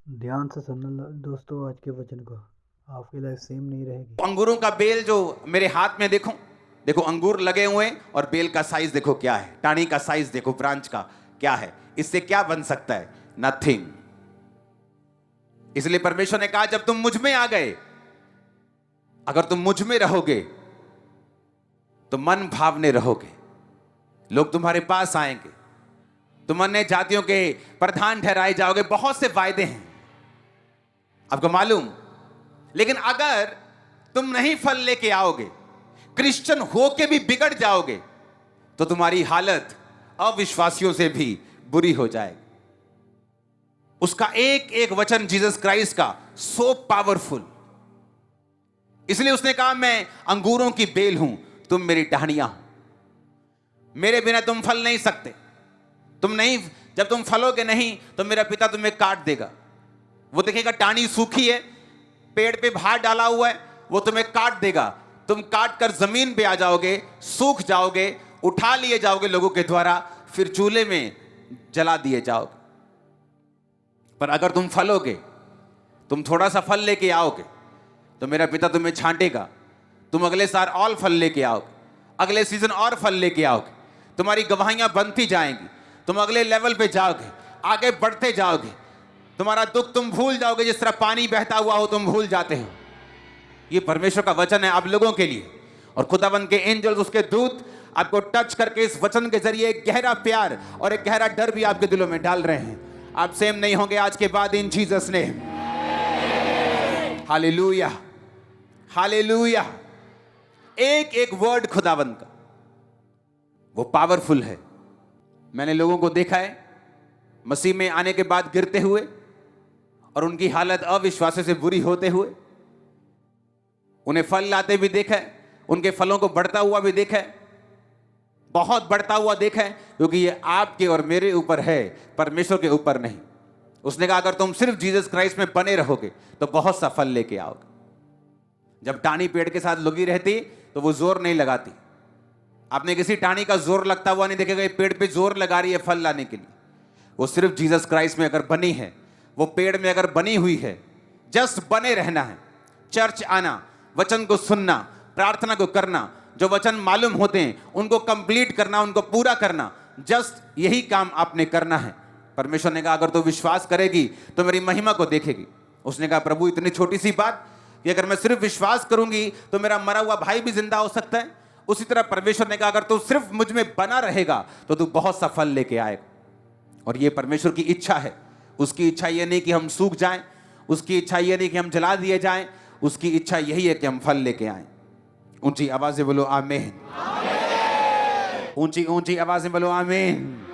ध्यान से सुनना दोस्तों आज के वचन को। आपकी लाइफ सेम नहीं रहेगी। अंगूरों का बेल जो मेरे हाथ में देखो, देखो अंगूर लगे हुए हैं और बेल का साइज देखो क्या है, टाणी का साइज देखो, ब्रांच का क्या है, इससे क्या बन सकता है? नथिंग। इसलिए परमेश्वर ने कहा जब तुम मुझ में आ गए, अगर तुम मुझ में रहोगे तो मन भावने रहोगे, लोग तुम्हारे पास आएंगे, तुम अन्य जातियों के प्रधान ठहराए जाओगे। बहुत से वायदे हैं आपको मालूम। लेकिन अगर तुम नहीं फल लेके आओगे, क्रिश्चियन होके भी बिगड़ जाओगे, तो तुम्हारी हालत अविश्वासियों से भी बुरी हो जाएगी। उसका एक एक वचन जीसस क्राइस्ट का सो पावरफुल। इसलिए उसने कहा मैं अंगूरों की बेल हूं, तुम मेरी टहनियां हो, मेरे बिना तुम फल नहीं सकते। तुम नहीं, जब तुम फलोगे नहीं तो मेरा पिता तुम्हें काट देगा। वो देखेगा टाहनी सूखी है, पेड़ पे भार डाला हुआ है, वो तुम्हें काट देगा। तुम काट कर जमीन पे आ जाओगे, सूख जाओगे, उठा लिए जाओगे लोगों के द्वारा, फिर चूल्हे में जला दिए जाओगे। पर अगर तुम फलोगे, तुम थोड़ा सा फल लेके आओगे, तो मेरा पिता तुम्हें छांटेगा। तुम अगले साल और फल लेके आओगे, अगले सीजन और फल लेके आओगे, तुम्हारी गवाहियां बनती जाएंगी, तुम अगले लेवल पे जाओगे, आगे बढ़ते जाओगे। तुम्हारा दुख तुम भूल जाओगे, जिस तरह पानी बहता हुआ हो तुम भूल जाते हो। ये परमेश्वर का वचन है आप लोगों के लिए। और खुदावंद के एंजल्स, उसके दूत आपको टच करके इस वचन के जरिए एक गहरा प्यार और एक गहरा डर भी आपके दिलों में डाल रहे हैं। आप सेम नहीं होंगे आज के बाद, इन जीसस ने। Hallelujah, hallelujah. एक एक वर्ड खुदावंद का वो पावरफुल है। मैंने लोगों को देखा है मसीह में आने के बाद गिरते हुए और उनकी हालत अविश्वास से बुरी होते हुए। उन्हें फल लाते भी देखा है, उनके फलों को बढ़ता हुआ भी देखा है, बहुत बढ़ता हुआ देखा है, क्योंकि ये आपके और मेरे ऊपर है, परमेश्वर के ऊपर नहीं। उसने कहा अगर तुम सिर्फ जीसस क्राइस्ट में बने रहोगे तो बहुत सा फल लेके आओगे। जब टाहनी पेड़ के साथ लगी रहती तो वो जोर नहीं लगाती। आपने किसी टाहनी का जोर लगता हुआ नहीं देखेगा, ये पेड़ पे जोर लगा रही है फल लाने के लिए। वो सिर्फ जीसस क्राइस्ट में अगर बनी है, वो पेड़ में अगर बनी हुई है, जस्ट बने रहना है, चर्च आना, वचन को सुनना, प्रार्थना को करना, जो वचन मालूम होते हैं उनको कंप्लीट करना, उनको पूरा करना, जस्ट यही काम आपने करना है। परमेश्वर ने कहा अगर तो विश्वास करेगी तो मेरी महिमा को देखेगी। उसने कहा प्रभु इतनी छोटी सी बात कि अगर मैं सिर्फ विश्वास करूंगी तो मेरा मरा हुआ भाई भी जिंदा हो सकता है। उसी तरह परमेश्वर ने कहा अगर तू सिर्फ मुझ में बना रहेगा तो तू बहुत सा फल लेके आएगा। और ये परमेश्वर की इच्छा है। उसकी इच्छा ये नहीं कि हम सूख जाएं, उसकी इच्छा ये नहीं कि हम जला दिए जाएं, उसकी इच्छा यही है कि हम फल लेके आएं। ऊंची आवाज से बोलो आमीन, ऊंची ऊंची आवाज से बोलो आमीन।